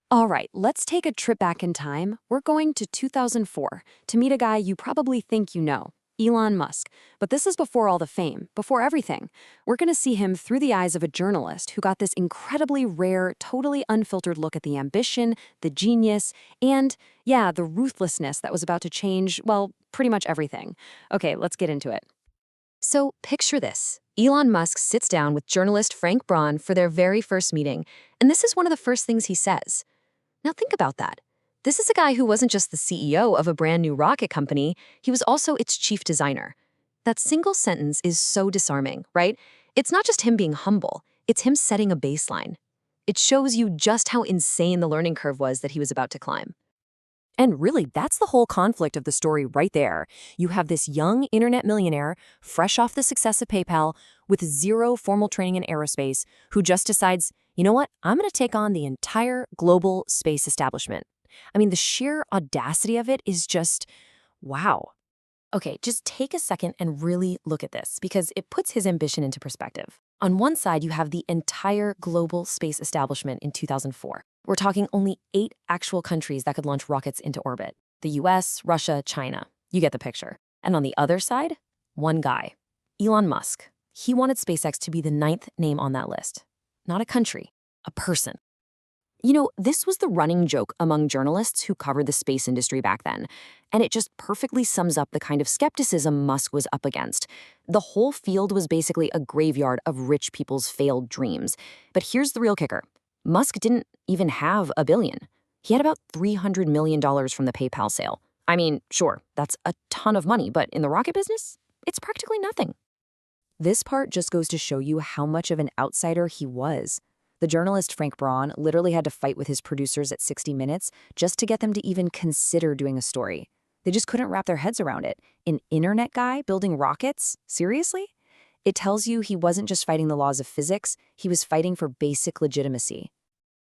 All right, let's take a trip back in time. We're going to 2004 to meet a guy you probably think you know, Elon Musk. But this is before all the fame, before everything. We're going to see him through the eyes of a journalist who got this incredibly rare, totally unfiltered look at the ambition, the genius, and, yeah, the ruthlessness that was about to change, well, pretty much everything. Okay, let's get into it. So picture this. Elon Musk sits down with journalist Frank Braun for their very first meeting, and this is one of the first things he says. Now think about that. This is a guy who wasn't just the CEO of a brand new rocket company, he was also its chief designer. That single sentence is so disarming, right? It's not just him being humble, it's him setting a baseline. It shows you just how insane the learning curve was that he was about to climb. And really, that's the whole conflict of the story right there. You have this young internet millionaire, fresh off the success of PayPal, with zero formal training in aerospace, who just decides, you know what, I'm going to take on the entire global space establishment. I mean, the sheer audacity of it is just, wow. Okay, just take a second and really look at this, because it puts his ambition into perspective. On one side, you have the entire global space establishment in 2004. We're talking only 8 actual countries that could launch rockets into orbit. The US, Russia, China. You get the picture. And on the other side, one guy, Elon Musk. He wanted SpaceX to be the 9th name on that list. Not a country, a person. You know, this was the running joke among journalists who covered the space industry back then, and it just perfectly sums up the kind of skepticism Musk was up against. The whole field was basically a graveyard of rich people's failed dreams. But here's the real kicker. Musk didn't even have $1 billion. He had about $300 million from the PayPal sale. I mean, sure, that's a ton of money, but in the rocket business, it's practically nothing. This part just goes to show you how much of an outsider he was. The journalist Frank Braun literally had to fight with his producers at 60 Minutes just to get them to even consider doing a story. They just couldn't wrap their heads around it. An internet guy building rockets? Seriously? It tells you he wasn't just fighting the laws of physics, he was fighting for basic legitimacy.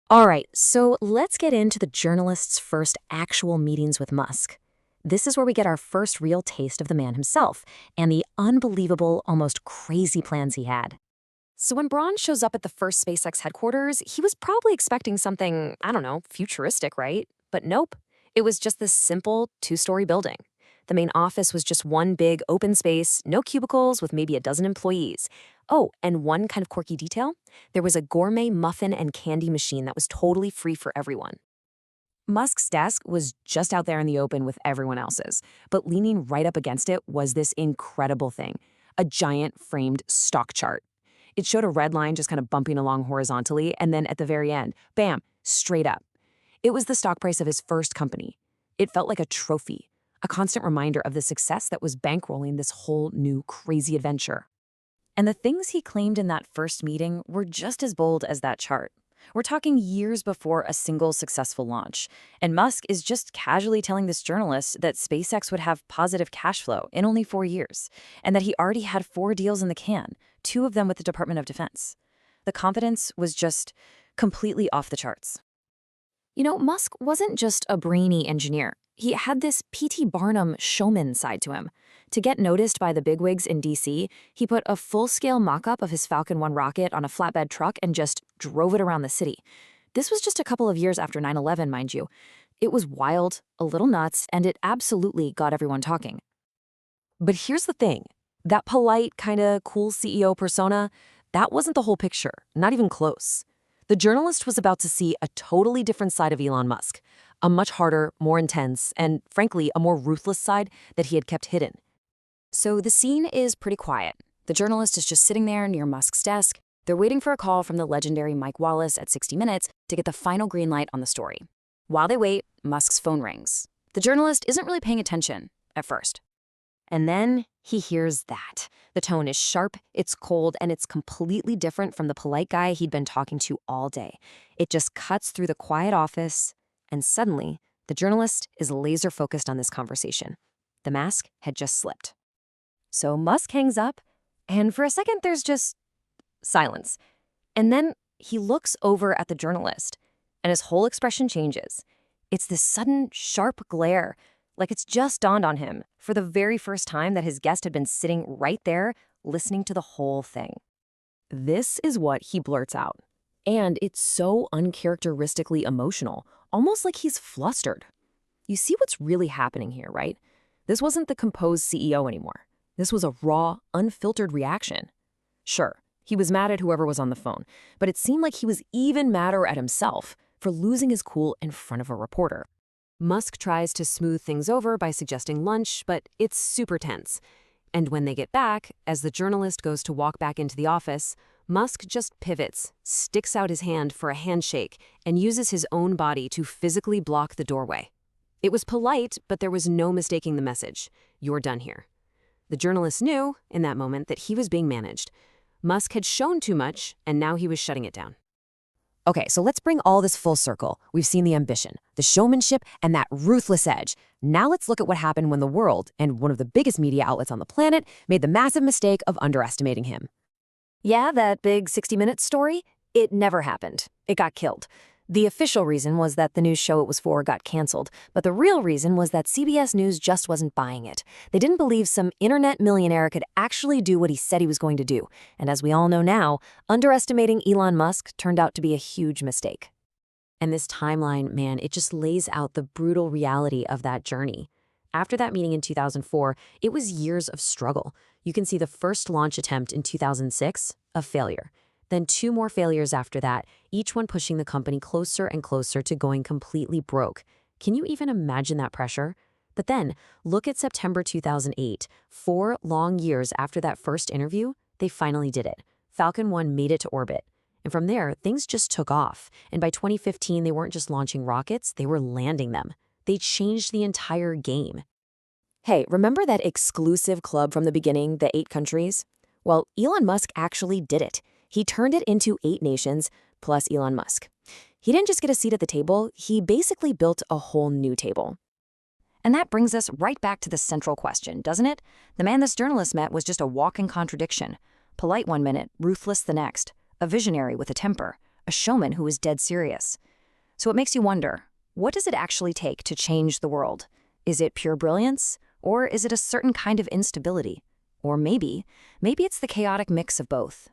All right, so let's get into the journalist's first actual meetings with Musk. This is where we get our first real taste of the man himself and the unbelievable, almost crazy plans he had. So when Braun shows up at the first SpaceX headquarters, he was probably expecting something, I don't know, futuristic, right? But nope, it was just this simple 2-story building. The main office was just one big open space, no cubicles, with maybe a dozen employees. Oh, and one kind of quirky detail, there was a gourmet muffin and candy machine that was totally free for everyone. Musk's desk was just out there in the open with everyone else's, but leaning right up against it was this incredible thing, a giant framed stock chart. It showed a red line just kind of bumping along horizontally, and then at the very end, bam, straight up. It was the stock price of his first company. It felt like a trophy, a constant reminder of the success that was bankrolling this whole new crazy adventure. And the things he claimed in that first meeting were just as bold as that chart. We're talking years before a single successful launch, and Musk is just casually telling this journalist that SpaceX would have positive cash flow in only 4 years, and that he already had 4 deals in the can, 2 of them with the Department of Defense. The confidence was just completely off the charts. You know, Musk wasn't just a brainy engineer. He had this P.T. Barnum showman side to him. To get noticed by the bigwigs in D.C., he put a full-scale mock-up of his Falcon 1 rocket on a flatbed truck and just drove it around the city. This was just a couple of years after 9/11, mind you. It was wild, a little nuts, and it absolutely got everyone talking. But here's the thing. That polite, kinda cool CEO persona, that wasn't the whole picture, not even close. The journalist was about to see a totally different side of Elon Musk, a much harder, more intense, and frankly, a more ruthless side that he had kept hidden. So the scene is pretty quiet. The journalist is just sitting there near Musk's desk. They're waiting for a call from the legendary Mike Wallace at 60 Minutes to get the final green light on the story. While they wait, Musk's phone rings. The journalist isn't really paying attention at first. And then he hears that. The tone is sharp, it's cold, and it's completely different from the polite guy he'd been talking to all day. It just cuts through the quiet office, and suddenly, the journalist is laser focused on this conversation. The mask had just slipped. So Musk hangs up, and for a second there's just silence. And then he looks over at the journalist, and his whole expression changes. It's this sudden, sharp glare, like it's just dawned on him for the very first time that his guest had been sitting right there, listening to the whole thing. This is what he blurts out. And it's so uncharacteristically emotional, almost like he's flustered. You see what's really happening here, right? This wasn't the composed CEO anymore. This was a raw, unfiltered reaction. Sure, he was mad at whoever was on the phone, but it seemed like he was even madder at himself for losing his cool in front of a reporter. Musk tries to smooth things over by suggesting lunch, but it's super tense. And when they get back, as the journalist goes to walk back into the office, Musk just pivots, sticks out his hand for a handshake, and uses his own body to physically block the doorway. It was polite, but there was no mistaking the message. You're done here. The journalist knew, in that moment, that he was being managed. Musk had shown too much, and now he was shutting it down. Okay, so let's bring all this full circle. We've seen the ambition, the showmanship, and that ruthless edge. Now let's look at what happened when the world, and one of the biggest media outlets on the planet, made the massive mistake of underestimating him. Yeah, that big 60 Minutes story? It never happened. It got killed. The official reason was that the news show it was for got canceled, but the real reason was that CBS News just wasn't buying it. They didn't believe some internet millionaire could actually do what he said he was going to do. And as we all know now, underestimating Elon Musk turned out to be a huge mistake. And this timeline, man, it just lays out the brutal reality of that journey. After that meeting in 2004, it was years of struggle. You can see the first launch attempt in 2006, a failure. Then 2 more failures after that, each one pushing the company closer and closer to going completely broke. Can you even imagine that pressure? But then, look at September 2008. 4 long years after that first interview, they finally did it. Falcon 1 made it to orbit. And from there, things just took off. And by 2015, they weren't just launching rockets, they were landing them. They changed the entire game. Hey, remember that exclusive club from the beginning, the 8 countries? Well, Elon Musk actually did it. He turned it into 8 nations, plus Elon Musk. He didn't just get a seat at the table, he basically built a whole new table. And that brings us right back to the central question, doesn't it? The man this journalist met was just a walking contradiction. Polite one minute, ruthless the next. A visionary with a temper. A showman who was dead serious. So it makes you wonder, what does it actually take to change the world? Is it pure brilliance? Or is it a certain kind of instability? Or maybe it's the chaotic mix of both.